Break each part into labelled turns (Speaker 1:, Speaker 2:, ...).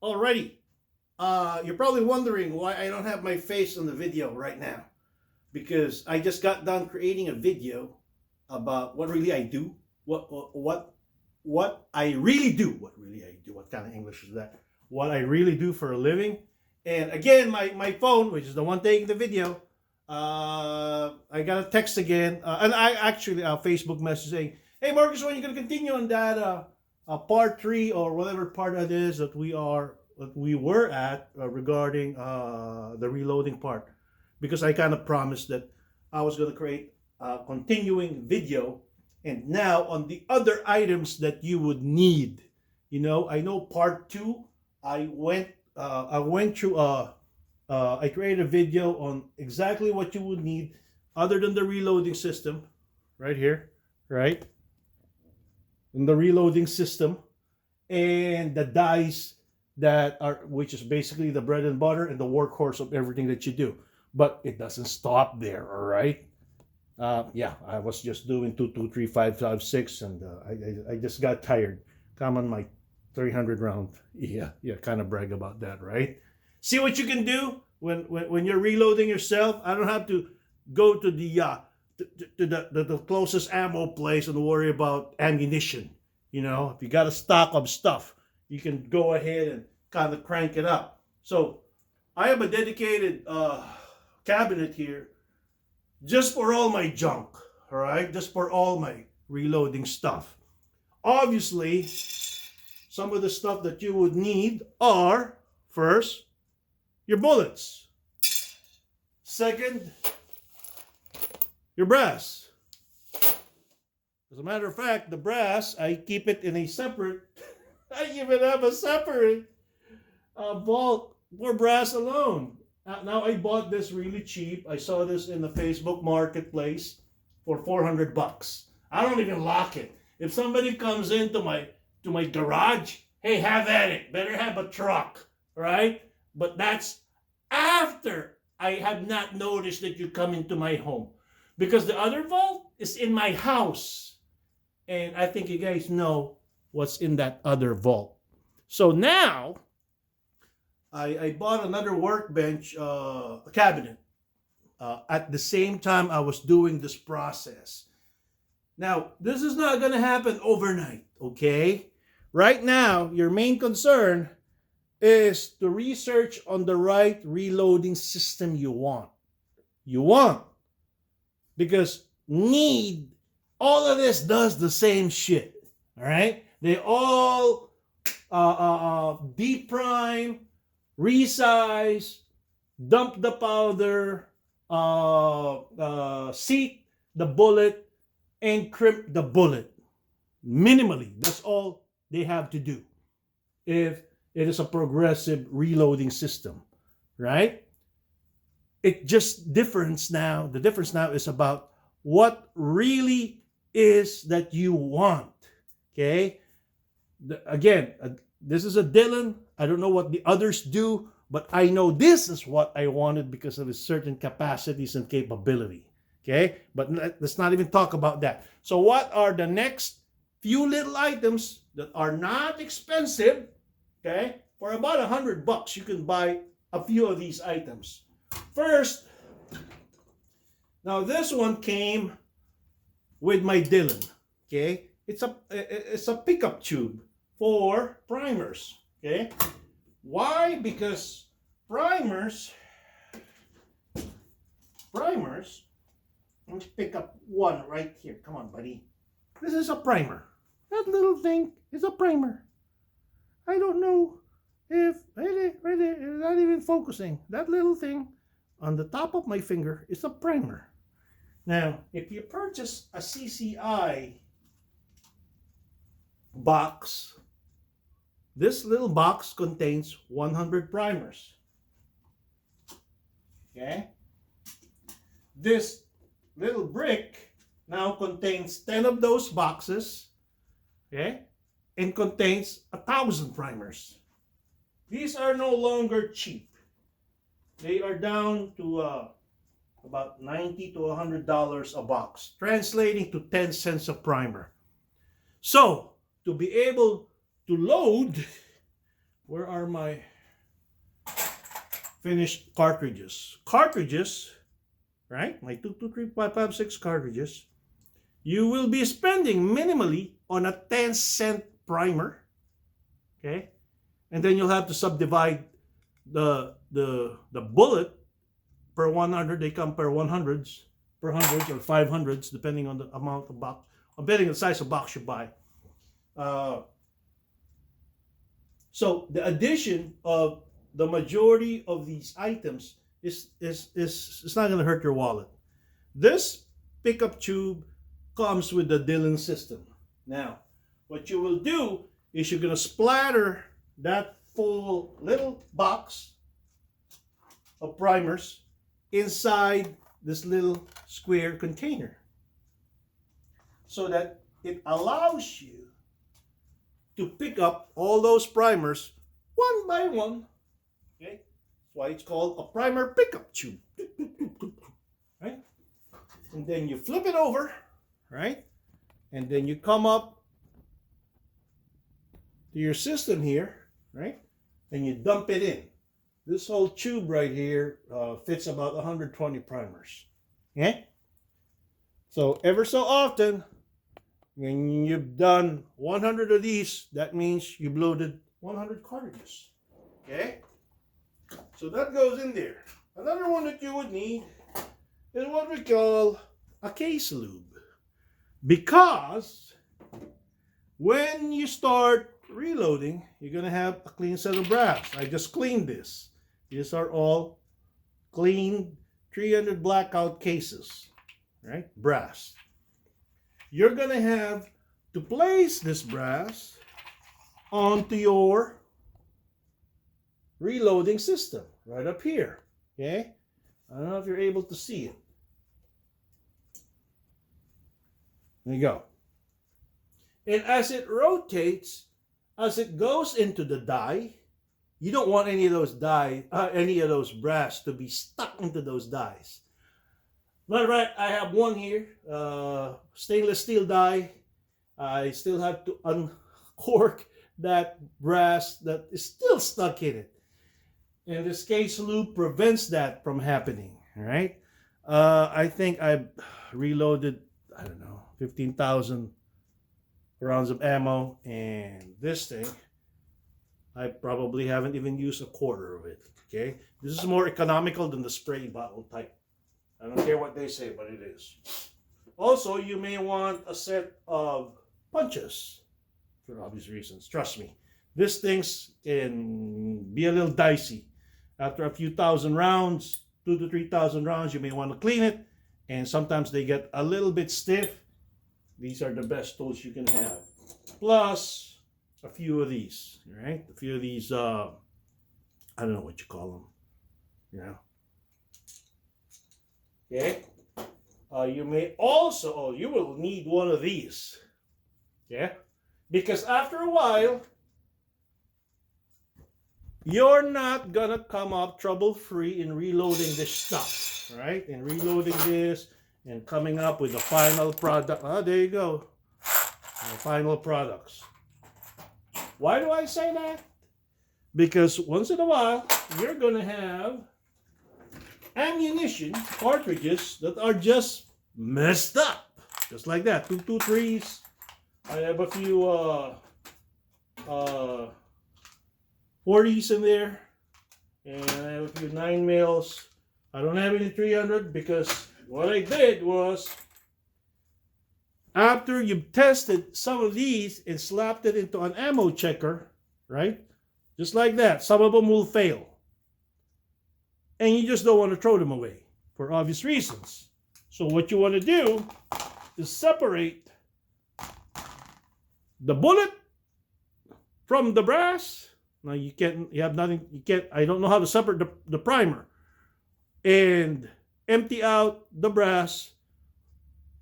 Speaker 1: Alrighty. You're probably wondering why I don't have my face on the video right now. Because I just got done creating a video about what really I do. What I really do. What really I do. What kind of English is that? What I really do for a living. And again, my phone, which is the one taking the video, I got a text again. And I actually, a Facebook message saying, hey Marcus, when are you going to continue on that part 3 or whatever part that is that we were at regarding the reloading part, because I kind of promised that I was going to create a continuing video. And now on the other items that you would need, I know part 2 I went through I created a video on exactly what you would need other than the reloading system right here, right? In the reloading system and the dice which is basically the bread and butter and the workhorse of everything that you do. But it doesn't stop there, all right? Yeah, I was just doing 2, 2, 3, 5, 5, 6, and I just got tired. Come on, my 300 round. Yeah, kind of brag about that, right? See what you can do when you're reloading yourself. I don't have to go to the closest ammo place and worry about ammunition. If you got a stock of stuff, you can go ahead and kind of crank it up. So I have a dedicated cabinet here just for all my junk, all right? Just for all my reloading stuff. Obviously, some of the stuff that you would need are, first, your bullets. Second, your brass. As a matter of fact, the brass, I keep it in a separate, I even have a separate vault for brass alone. Now I bought this really cheap. I saw this in the Facebook marketplace for $400. I don't even lock it. If somebody comes into my garage, hey, have at it. Better have a truck, right? But that's after I have not noticed that you come into my home. Because the other vault is in my house. And I think you guys know what's in that other vault. So now, I bought another workbench cabinet at the same time I was doing this process. Now, this is not going to happen overnight, okay? Right now, your main concern is to research on the right reloading system you want. Because all of this does the same shit, all right? They all deprime, resize, dump the powder, seat the bullet, and crimp the bullet. Minimally, that's all they have to do if it is a progressive reloading system, right? The difference now is about what really is that you want, okay? Again, this is a Dylan. I don't know what the others do, but I know this is what I wanted because of his certain capacities and capability, okay? But let's not even talk about that. So what are the next few little items that are not expensive, okay? For about $100, you can buy a few of these items. First, now this one came with my Dylan, okay? It's a pickup tube for primers, okay? Why? Because primers, let me pick up one right here. Come on, buddy. This is a primer. That little thing is a primer. I don't know if, right there, it's not even focusing. That little thing on the top of my finger is a primer. Now, if you purchase a CCI box, this little box contains 100 primers. Okay? This little brick now contains 10 of those boxes, okay? And contains 1,000 primers. These are no longer cheap. They are down to about $90 to $100 a box, translating to 10 cents a primer. So, to be able to load where are my finished cartridges? Cartridges, right? My 2, 2, 3, 5, 5, 6 cartridges. You will be spending minimally on a 10-cent primer, okay? And then you'll have to subdivide the bullet per 100. They come per 100s, per hundreds or 500s, depending on the amount of box, depending on the size of box you buy. So the addition of the majority of these items is not going to hurt your wallet. This pickup tube comes with the Dillon system. Now, what you will do is you're going to splatter that full little box of primers inside this little square container so that it allows you to pick up all those primers one by one. Okay, that's why it's called a primer pickup tube. Right? And then you flip it over, right? And then you come up to your system here, right? And you dump it in. This whole tube right here fits about 120 primers. Okay? So ever so often, when you've done 100 of these, that means you've loaded 100 cartridges. Okay? So that goes in there. Another one that you would need is what we call a case lube. Because when you start reloading, you're going to have a clean set of brass. I just cleaned this. These are all clean 300 blackout cases, right? Brass. You're going to have to place this brass onto your reloading system right up here. Okay? I don't know if you're able to see it. There you go. And as it rotates, as it goes into the die, you don't want any of those brass to be stuck into those dies. Right, I have one here, stainless steel die. I still have to uncork that brass that is still stuck in it. And this case lube prevents that from happening, all right? I think I've reloaded, I don't know, 15,000 rounds of ammo, and this thing, I probably haven't even used a quarter of it, okay? This is more economical than the spray bottle type. I don't care what they say, but it is. Also, you may want a set of punches for obvious reasons. Trust me. This thing can be a little dicey. After a few thousand rounds, 2,000 to 3,000 rounds, you may want to clean it. And sometimes they get a little bit stiff. These are the best tools you can have. Plus, a few of these, right? A few of these, I don't know what you call them. You know? Okay, you may also, you will need one of these, yeah, because after a while, you're not gonna come up trouble-free in reloading this stuff, right? And reloading this and coming up with the final product. There you go, the final products. Why do I say that? Because once in a while, you're gonna have ammunition cartridges that are just messed up, just like that. 223s. I have a few 40s in there, and I have a few 9mm. I don't have any 300 because what I did was, after you've tested some of these and slapped it into an ammo checker, right? Just like that. Some of them will fail. And you just don't want to throw them away for obvious reasons. So what you want to do is separate the bullet from the brass. Now you have nothing, I don't know how to separate the primer. And empty out the brass,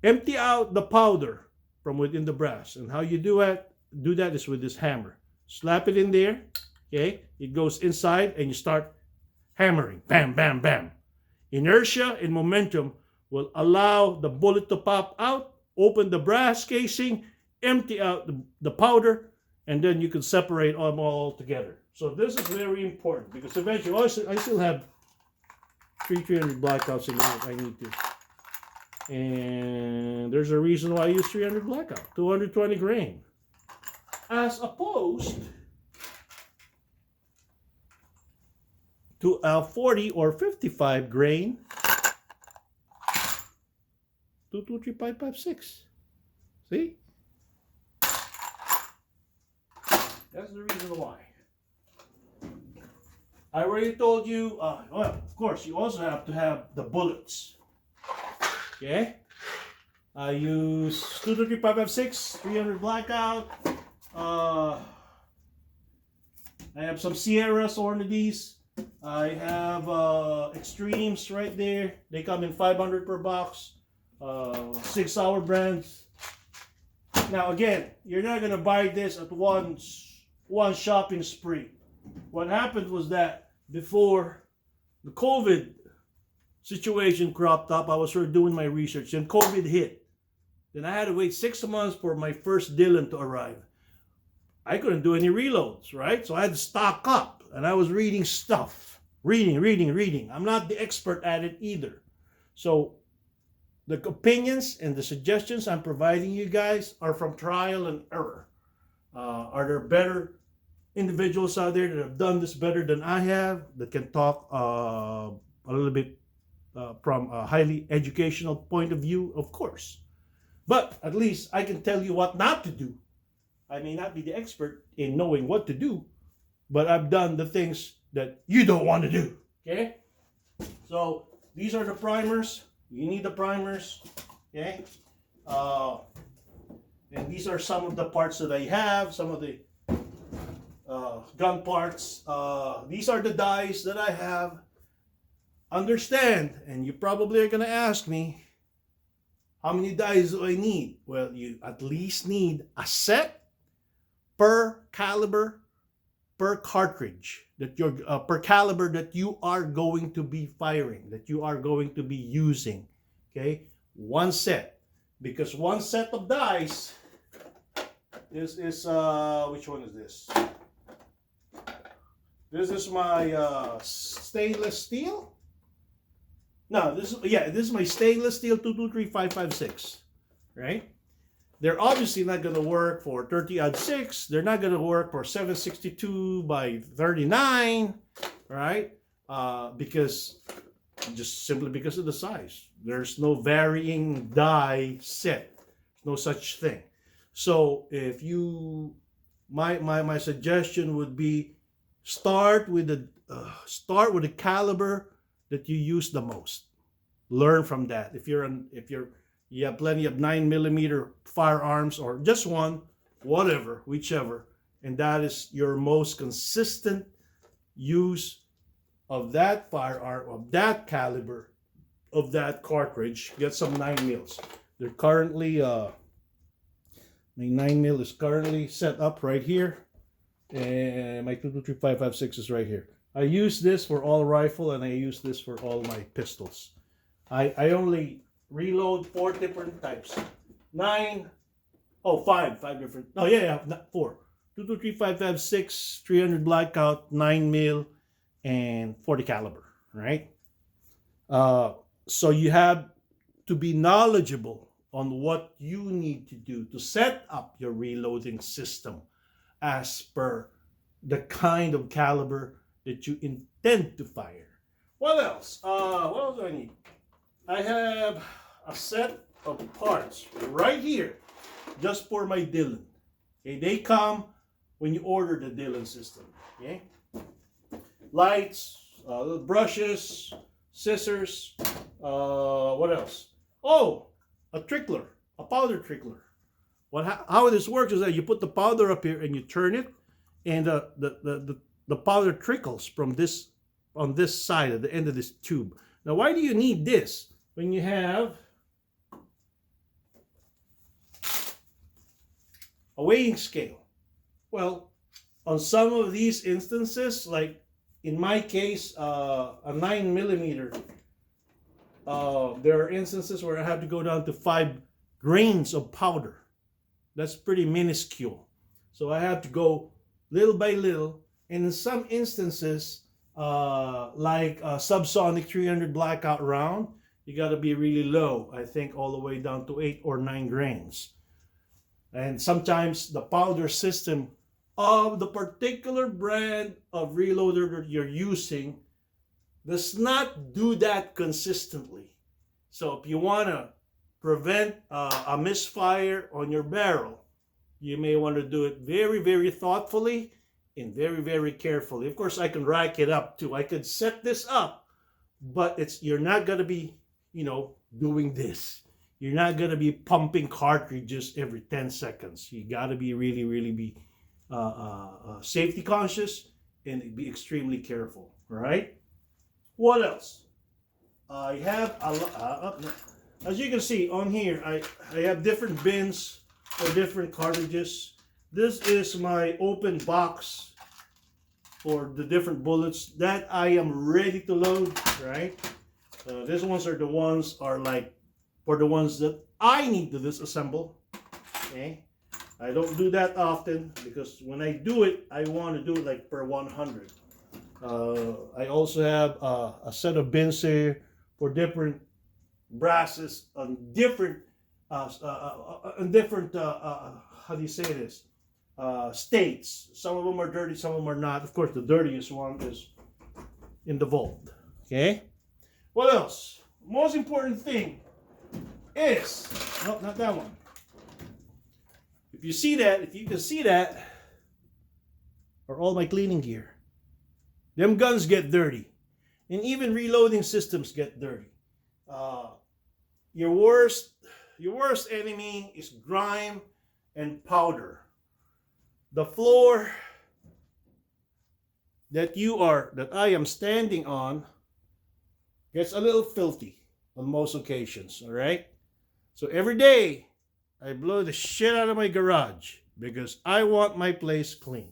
Speaker 1: empty out the powder from within the brass. And how you do that is with this hammer. Slap it in there, okay? It goes inside and you start hammering, bam, bam, bam. Inertia and momentum will allow the bullet to pop out, open the brass casing, empty out the powder, and then you can separate them all together. So this is very important because eventually I still have 300 blackouts in there if I need to. And there's a reason why I use 300 blackout, 220 grain. As opposed to a 40 or 55 grain 223556. See? That's the reason why. I already told you, well, of course, you also have to have the bullets. Okay? I use 223556, 300 blackout. I have some Sierras or these. I have Extremes right there. They come in 500 per box. 6-hour brands. Now again, you're not gonna buy this at one shopping spree. What happened was that before the COVID situation cropped up, I was sort of doing my research, and COVID hit. Then I had to wait 6 months for my first Dylan to arrive. I couldn't do any reloads, right? So I had to stock up, and I was reading stuff. Reading. I'm not the expert at it either. So the opinions and the suggestions I'm providing you guys are from trial and error. Are there better individuals out there that have done this better than I have, that can talk a little bit from a highly educational point of view? Of course. But at least I can tell you what not to do. I may not be the expert in knowing what to do, but I've done the things that you don't want to do. Okay? So these are the primers. You need the primers. Okay? And these are some of the parts that I have, some of the gun parts. These are the dies that I have. Understand, and you probably are going to ask me, how many dies do I need? Well, you at least need a set per caliber, per cartridge, that you're per caliber that you are going to be firing, that you are going to be using. Okay, one set, because one set of dice is which one is this? This is my stainless steel. No, this is my stainless steel 223556, right? They're obviously not going to work for 30-06. They're not going to work for 762 by 39, right? Because just simply because of the size. There's no varying die set. No such thing. So if you, my suggestion would be start with the caliber that you use the most. Learn from that. If you have plenty of 9mm firearms, or just one, whatever, whichever, and that is your most consistent use of that firearm, of that caliber, of that cartridge, get some 9mm. They're currently my 9mm is currently set up right here, and my 223556 is right here. I use this for all rifle, and I use this for all my pistols. I only reload 4 different types. 5 different. Oh yeah, 4. 223556, 300 blackout, 9mm, and 40 caliber. Right. So you have to be knowledgeable on what you need to do to set up your reloading system as per the kind of caliber that you intend to fire. What else? What else do I need? I have a set of parts right here just for my Dylan. Okay, they come when you order the Dylan system. Okay, lights, brushes, scissors. What else? Oh, a trickler, a powder trickler. How this works is that you put the powder up here and you turn it, and the powder trickles from this on this side at the end of this tube. Now, why do you need this when you have a weighing scale? Well, on some of these instances, like in my case, a 9mm, there are instances where I have to go down to 5 grains of powder. That's pretty minuscule. So I have to go little by little. And in some instances, like a subsonic 300 blackout round, you got to be really low. I think all the way down to 8 or 9 grains. And sometimes the powder system of the particular brand of reloader that you're using does not do that consistently. So if you want to prevent a misfire on your barrel, you may want to do it very, very thoughtfully and very, very carefully. Of course, I can rack it up too. I could set this up, but you're not going to be, doing this. You're not going to be pumping cartridges every 10 seconds. You got to be really, really be safety conscious and be extremely careful. All right. What else? I have a lot. As you can see on here, I have different bins for different cartridges. This is my open box for the different bullets that I am ready to load. Right. These ones are the ones for the ones that I need to disassemble. Okay. I don't do that often because when I do it, I want to do it like per 100. I also have a set of bins here for different brasses on different, how do you say this? States. Some of them are dirty, some of them are not. Of course, the dirtiest one is in the vault. Okay. What else? Most important thing is, no, not that one. If you can see that, are all my cleaning gear. Them guns get dirty. And even reloading systems get dirty. Your worst enemy is grime and powder. The floor that I am standing on gets a little filthy on most occasions, all right? So every day I blow the shit out of my garage because I want my place clean.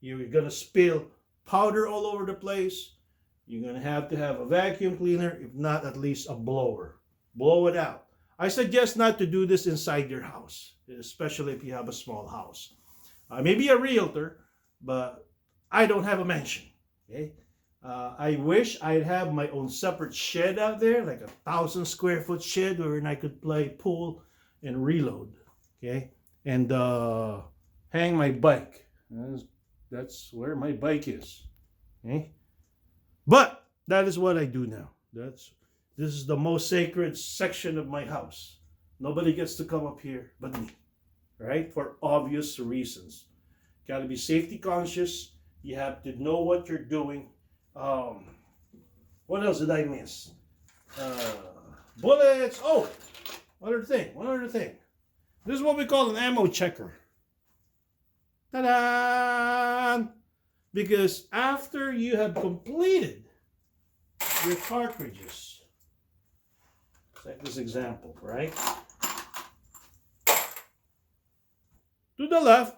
Speaker 1: You're gonna spill powder all over the place. You're gonna have to have a vacuum cleaner, if not at least a blower. Blow it out. I suggest not to do this inside your house, especially if you have a small house. I may be a realtor, but I don't have a mansion. Okay, I wish I'd have my own separate shed out there, like 1,000 square foot shed, where I could play pool and reload. Okay, and hang my bike. That's where my bike is. Okay, but that is what I do now. This is the most sacred section of my house. Nobody gets to come up here but me, right? For obvious reasons. Got to be safety conscious. You have to know what you're doing. What else did I miss? Bullets. Oh, one other thing. This is what we call an ammo checker. Ta-da! Because after you have completed your cartridges, take this example, right? To the left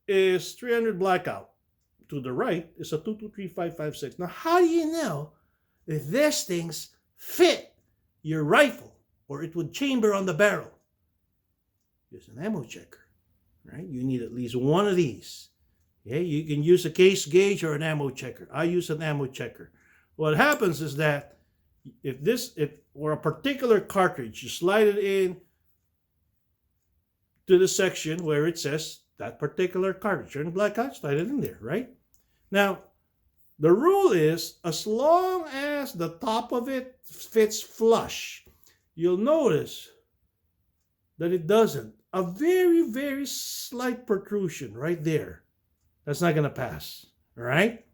Speaker 1: is 300 blackout. To the right is a 223556. Now, how do you know if these things fit your rifle or it would chamber on the barrel? Use an ammo checker, right? You need at least one of these. Okay, you can use a case gauge or an ammo checker. I use an ammo checker. What happens is that if or a particular cartridge, you slide it in to the section where it says that particular cartridge. You're in blackout, slide it in there, right? Now, the rule is as long as the top of it fits flush, you'll notice that it doesn't. A very, very slight protrusion right there. That's not going to pass, all right?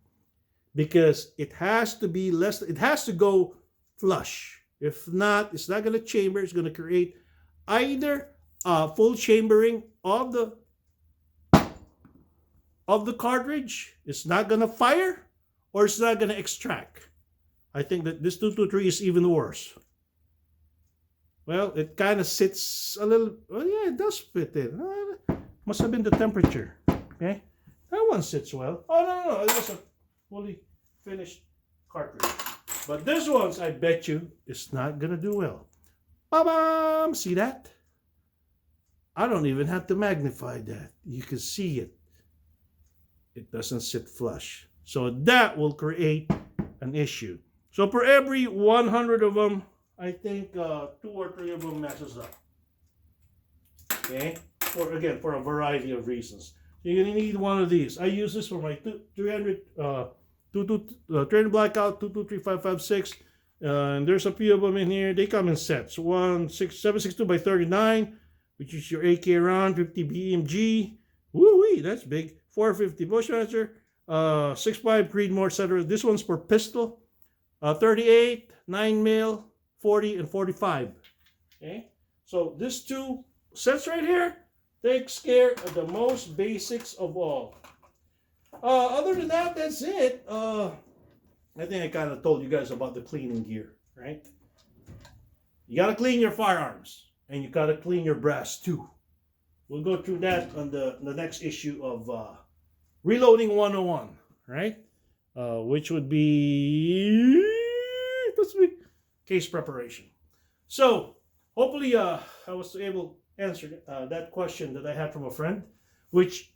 Speaker 1: Because it has to be less, it has to go flush. If not, it's not going to chamber. It's going to create either full chambering of the cartridge. It's not going to fire, or it's not going to extract. I think that this 223 is even worse. Well, it kind of sits a little. Oh yeah, it does fit in. Must have been the temperature. Okay, that one sits well. Oh no, it was a fully finished cartridge. But this one's, I bet you, is not gonna do well. Ba-bam! See that? I don't even have to magnify that. You can see it. It doesn't sit flush. So that will create an issue. So for every 100 of them, I think 2 or 3 of them messes up. Okay? For a variety of reasons. You're going to need one of these. I use this for my 300 blackout 223556. And there's a few of them in here. They come in sets. 762 by 39, which is your AK round, 50 BMG. Woo-wee, that's big. 450 Bushmaster, 6.5 Creedmoor, etc. This one's for pistol. 38, 9 mil, 40, and 45. Okay? So these 2 sets right here takes care of the most basics of all. Other than that, that's it. I think I kind of told you guys about the cleaning gear, right? You got to clean your firearms, and you got to clean your brass too. We'll go through that on the next issue of Reloading 101, right? Which would be case preparation. So hopefully I was able to answer that question that I had from a friend, which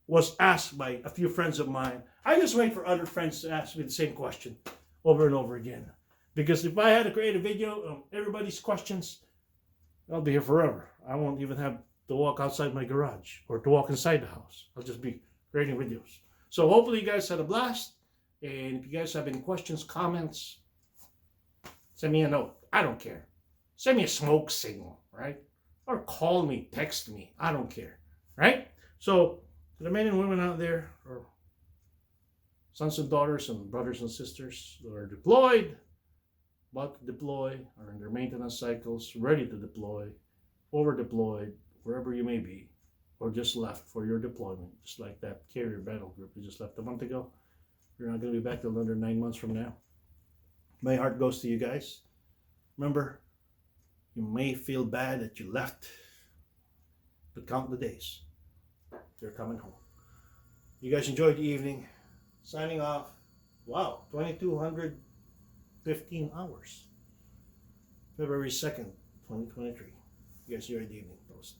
Speaker 1: was asked by a few friends of mine. I just wait for other friends to ask me the same question over and over again. Because if I had to create a video of everybody's questions, I'll be here forever. I won't even have to walk outside my garage or to walk inside the house. I'll just be creating videos. So hopefully you guys had a blast. And if you guys have any questions, comments, send me a note. I don't care. Send me a smoke signal, right? Or call me, text me. I don't care, right? So to the men and women out there, or sons and daughters and brothers and sisters who are deployed, about to deploy, or in their maintenance cycles, ready to deploy, over deployed, wherever you may be, or just left for your deployment, just like that carrier battle group you just left a month ago. You're not going to be back till another 9 months from now. My heart goes to you guys. Remember, you may feel bad that you left, but count the days. They're coming home. You guys enjoyed the evening. Signing off. Wow, 2,215 hours. February 2nd, 2023. You guys enjoyed the evening post.